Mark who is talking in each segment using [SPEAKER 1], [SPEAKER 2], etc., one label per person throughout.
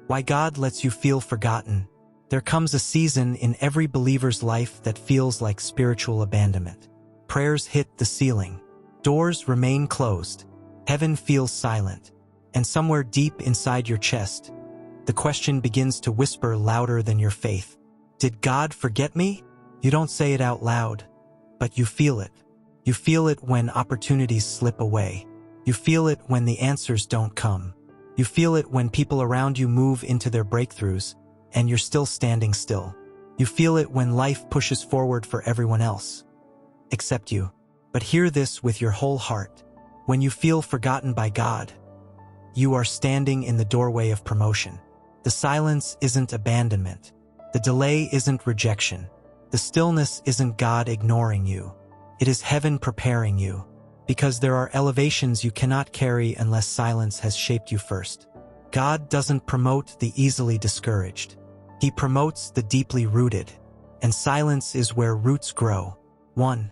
[SPEAKER 1] Why God lets you feel forgotten. There comes a season in every believer's life that feels like spiritual abandonment. Prayers hit the ceiling. Doors remain closed. Heaven feels silent. And somewhere deep inside your chest, the question begins to whisper louder than your faith. Did God forget me? You don't say it out loud, but you feel it. You feel it when opportunities slip away. You feel it when the answers don't come. You feel it when people around you move into their breakthroughs, and you're still standing still. You feel it when life pushes forward for everyone else, except you. But hear this with your whole heart. When you feel forgotten by God, you are standing in the doorway of promotion. The silence isn't abandonment. The delay isn't rejection. The stillness isn't God ignoring you. It is heaven preparing you. Because there are elevations you cannot carry unless silence has shaped you first. God doesn't promote the easily discouraged. He promotes the deeply rooted. And silence is where roots grow. 1.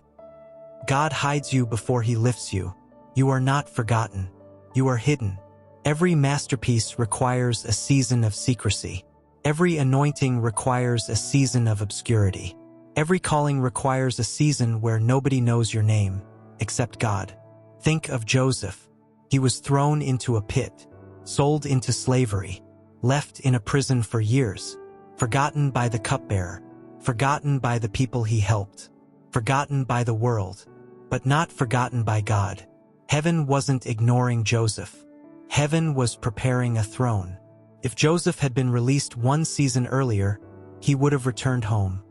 [SPEAKER 1] God hides you before He lifts you. You are not forgotten. You are hidden. Every masterpiece requires a season of secrecy. Every anointing requires a season of obscurity. Every calling requires a season where nobody knows your name, except God. Think of Joseph. He was thrown into a pit, sold into slavery, left in a prison for years, forgotten by the cupbearer, forgotten by the people he helped, forgotten by the world, but not forgotten by God. Heaven wasn't ignoring Joseph. Heaven was preparing a throne. If Joseph had been released one season earlier, he would have returned home,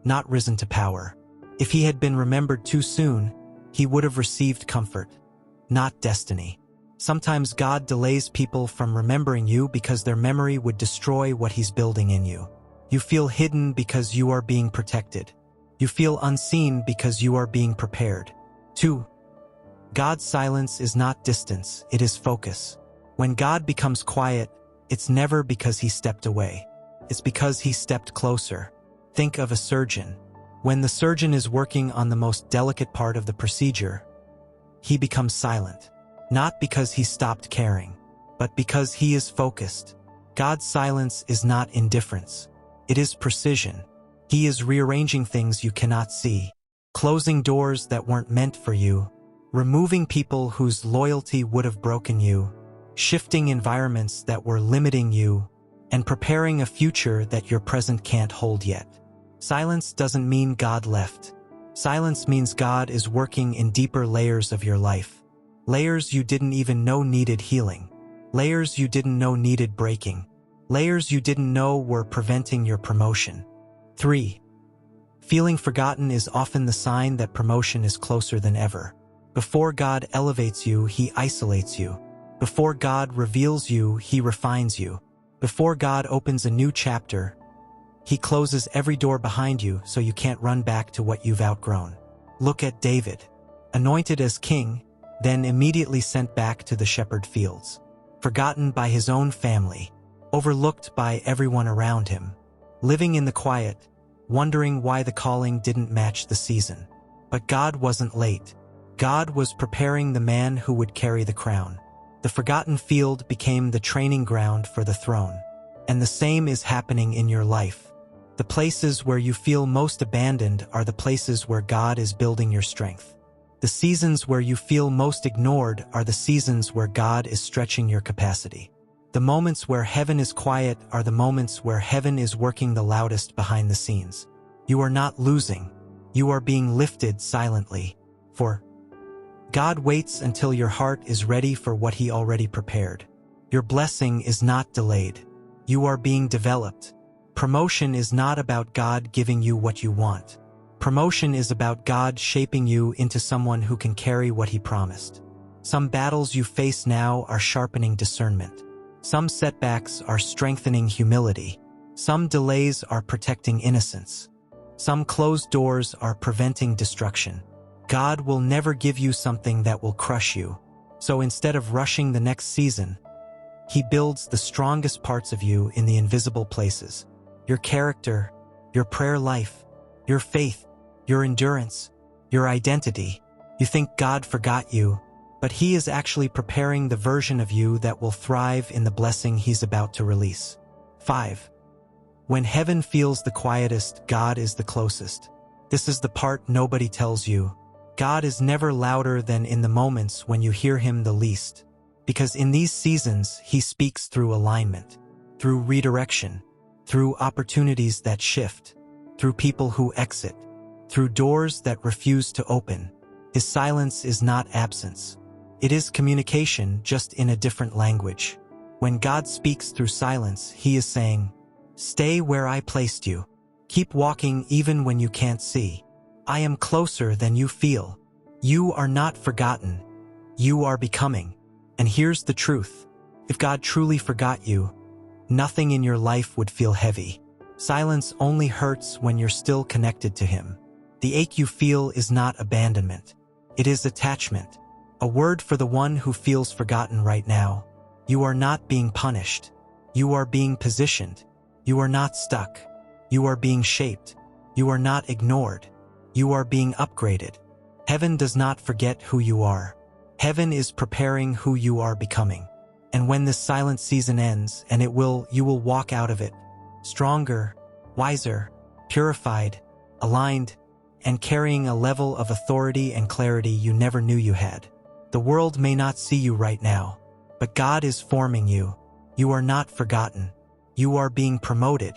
[SPEAKER 1] not risen to power. If he had been remembered too soon, he would have received comfort, not destiny. Sometimes God delays people from remembering you because their memory would destroy what He's building in you. You feel hidden because you are being protected. You feel unseen because you are being prepared. 2. God's silence is not distance, it is focus. When God becomes quiet, it's never because He stepped away. It's because He stepped closer. Think of a surgeon. When the surgeon is working on the most delicate part of the procedure, he becomes silent. Not because he stopped caring, but because he is focused. God's silence is not indifference. It is precision. He is rearranging things you cannot see, closing doors that weren't meant for you, removing people whose loyalty would have broken you, shifting environments that were limiting you, and preparing a future that your present can't hold yet. Silence doesn't mean God left. Silence means God is working in deeper layers of your life. Layers you didn't even know needed healing. Layers you didn't know needed breaking. Layers you didn't know were preventing your promotion. 3. Feeling forgotten is often the sign that promotion is closer than ever. Before God elevates you, He isolates you. Before God reveals you, He refines you. Before God opens a new chapter, He closes every door behind you so you can't run back to what you've outgrown. Look at David, anointed as king, then immediately sent back to the shepherd fields, forgotten by his own family, overlooked by everyone around him, living in the quiet, wondering why the calling didn't match the season. But God wasn't late. God was preparing the man who would carry the crown. The forgotten field became the training ground for the throne. And the same is happening in your life. The places where you feel most abandoned are the places where God is building your strength. The seasons where you feel most ignored are the seasons where God is stretching your capacity. The moments where heaven is quiet are the moments where heaven is working the loudest behind the scenes. You are not losing. You are being lifted silently. For God waits until your heart is ready for what He already prepared. Your blessing is not delayed. You are being developed. Promotion is not about God giving you what you want. Promotion is about God shaping you into someone who can carry what He promised. Some battles you face now are sharpening discernment. Some setbacks are strengthening humility. Some delays are protecting innocence. Some closed doors are preventing destruction. God will never give you something that will crush you. So instead of rushing the next season, He builds the strongest parts of you in the invisible places. Your character, your prayer life, your faith, your endurance, your identity. You think God forgot you, but He is actually preparing the version of you that will thrive in the blessing He's about to release. 5. When heaven feels the quietest, God is the closest. This is the part nobody tells you. God is never louder than in the moments when you hear him the least. Because in these seasons, he speaks through alignment, through redirection, through opportunities that shift, through people who exit, through doors that refuse to open. His silence is not absence. It is communication, just in a different language. When God speaks through silence, he is saying, "Stay where I placed you. Keep walking even when you can't see. I am closer than you feel. You are not forgotten. You are becoming." And here's the truth. If God truly forgot you, nothing in your life would feel heavy. Silence only hurts when you're still connected to him. The ache you feel is not abandonment. It is attachment. A word for the one who feels forgotten right now. You are not being punished. You are being positioned. You are not stuck. You are being shaped. You are not ignored. You are being upgraded. Heaven does not forget who you are. Heaven is preparing who you are becoming. And when this silent season ends, and you will walk out of it, stronger, wiser, purified, aligned, and carrying a level of authority and clarity you never knew you had. The world may not see you right now, but God is forming you. You are not forgotten. You are being promoted.